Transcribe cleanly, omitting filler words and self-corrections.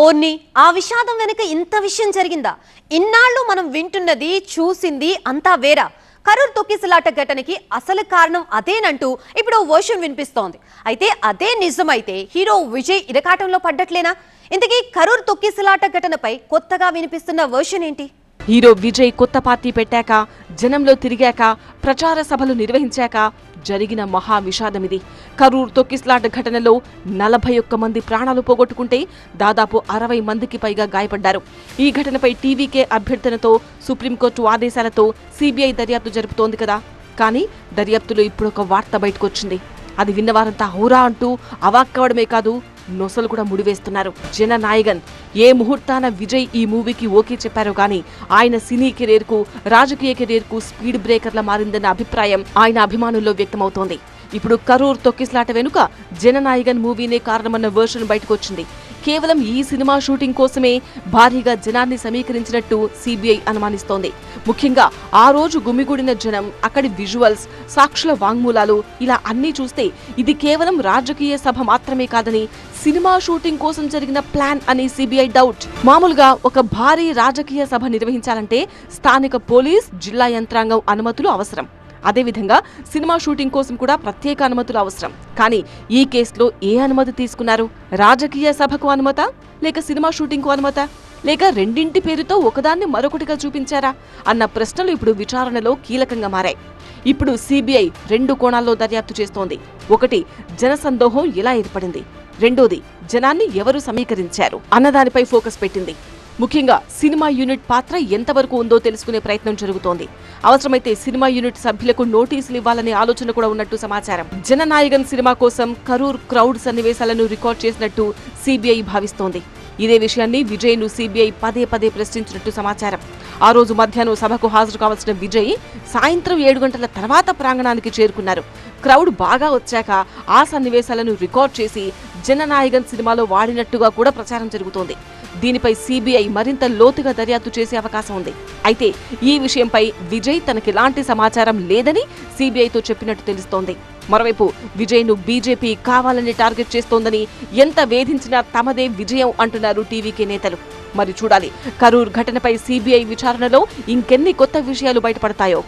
ఓర్ని ఆ విషాదం వెనుక ఇంత విషయం జరిగిందా? ఇన్నాళ్ళు మనం వింటున్నది చూసింది అంతా వేరా. కరూర్ తొక్కిసలాట ఘటనకి అసలు కారణం అదేనంటూ ఇప్పుడు వర్షన్ వినిపిస్తోంది. అయితే అదే నిజమైతే హీరో విజయ్ ఇరకాటంలో పడ్డట్లేనా? ఇంతకీ కరూర్ తొక్కిసలాట ఘటనపై కొత్తగా వినిపిస్తున్న వర్షన్ ఏంటి? హీరో విజయ్ కొత్త పార్టీ పెట్టాక, జనంలో తిరిగాక, ప్రచార సభలు నిర్వహించాక జరిగిన మహా విషాదమిది. కరూర్ తొక్కిసలాట ఘటనలో 41 మంది ప్రాణాలు పోగొట్టుకుంటే దాదాపు 60 మందికి పైగా గాయపడ్డారు. ఈ ఘటనపై టీవీకే అభ్యర్థనతో సుప్రీంకోర్టు ఆదేశాలతో సిబిఐ దర్యాప్తు జరుపుతోంది కదా. కానీ దర్యాప్తులో ఇప్పుడు ఒక వార్త బయటకొచ్చింది. అది విన్నవారంతా హౌరా అంటూ అవాక్కవడమే కాదు, నొసలు కూడా ముడివేస్తున్నారు. జననాయగన్ ఏ ముహూర్తాన విజయ్ ఈ మూవీకి ఓకే చెప్పారో గానీ ఆయన సినీ కెరీర్ కు, రాజకీయ కెరీర్ కు స్పీడ్ బ్రేకర్లా మారిందన్న అభిప్రాయం ఆయన అభిమానుల్లో వ్యక్తమవుతోంది. ఇప్పుడు కరూర్ తొక్కిసలాట వెనుక జననాయగన్ మూవీనే కారణమన్న వర్షన్ బయటకొచ్చింది. కేవలం ఈ సినిమా షూటింగ్ కోసమే భారీగా జనాన్ని సమీకరించినట్టు సిబిఐ అనుమానిస్తోంది. ముఖ్యంగా ఆ రోజు గుమిగూడిన జనం, అక్కడి విజువల్స్, సాక్షుల వాంగ్మూలాలు ఇలా అన్నీ చూస్తే ఇది కేవలం రాజకీయ సభ మాత్రమే కాదని, సినిమా షూటింగ్ కోసం జరిగిన ప్లాన్ అని సిబిఐ డౌట్. మామూలుగా ఒక భారీ రాజకీయ సభ నిర్వహించాలంటే స్థానిక పోలీస్, జిల్లా యంత్రాంగం అనుమతులు అవసరం. అదేవిధంగా సినిమా షూటింగ్ కోసం కూడా ప్రత్యేక అనుమతులు అవసరం. కానీ ఈ కేసులో ఏ అనుమతి తీసుకున్నారు? రాజకీయ సభకు అనుమత, లేక సినిమా షూటింగ్ కు అనుమత, లేక రెండింటి పేరుతో ఒకదాన్ని మరొకటిగా చూపించారా అన్న ప్రశ్నలు ఇప్పుడు విచారణలో కీలకంగా మారాయి. ఇప్పుడు సిబిఐ 2 కోణాల్లో దర్యాప్తు చేస్తోంది. ఒకటి, జనసందోహం ఎలా ఏర్పడింది. రెండోది, జనాన్ని ఎవరు సమీకరించారు అన్నదానిపై ఫోకస్ పెట్టింది. ముఖ్యంగా సినిమా యూనిట్ పాత్ర ఎంతవరకు ఉందో తెలుసుకునే ప్రయత్నం జరుగుతోంది. అవసరమైతే సినిమా యూనిట్ సభ్యులకు నోటీసులు ఇవ్వాలనే ఆలోచన కూడా ఉన్నట్టు సమాచారం. జననాయగన్ సినిమా కోసం కరూర్ క్రౌడ్ సన్నివేశాలను రికార్డ్ చేసినట్టు సిబిఐ భావిస్తోంది. ఇదే విషయాన్ని విజయ్ ను సిబిఐ పదే పదే ప్రశ్నించినట్టు సమాచారం. ఆ రోజు మధ్యాహ్నం సభకు హాజరు కావాల్సిన విజయ్ సాయంత్రం 7 గంటల తర్వాత ప్రాంగణానికి చేరుకున్నారు. క్రౌడ్ బాగా వచ్చాక ఆ సన్నివేశాలను రికార్డ్ చేసి జననాయగన్ సినిమాలో వాడినట్టుగా కూడా ప్రచారం జరుగుతోంది. దీనిపై సిబిఐ మరింత లోతుగా దర్యాప్తు చేసే అవకాశం ఉంది. అయితే ఈ విషయంపై విజయ్ తనకెలాంటి సమాచారం లేదని సిబిఐతో చెప్పినట్టు తెలుస్తోంది. మరోవైపు విజయ్ ను బీజేపీ కావాలని టార్గెట్ చేస్తోందని, ఎంత వేధించినా తమదే విజయం అంటున్నారు టీవీకే నేతలు. మరి చూడాలి, కరూర్ ఘటనపై సిబిఐ విచారణలో ఇంకెన్ని కొత్త విషయాలు బయటపడతాయో.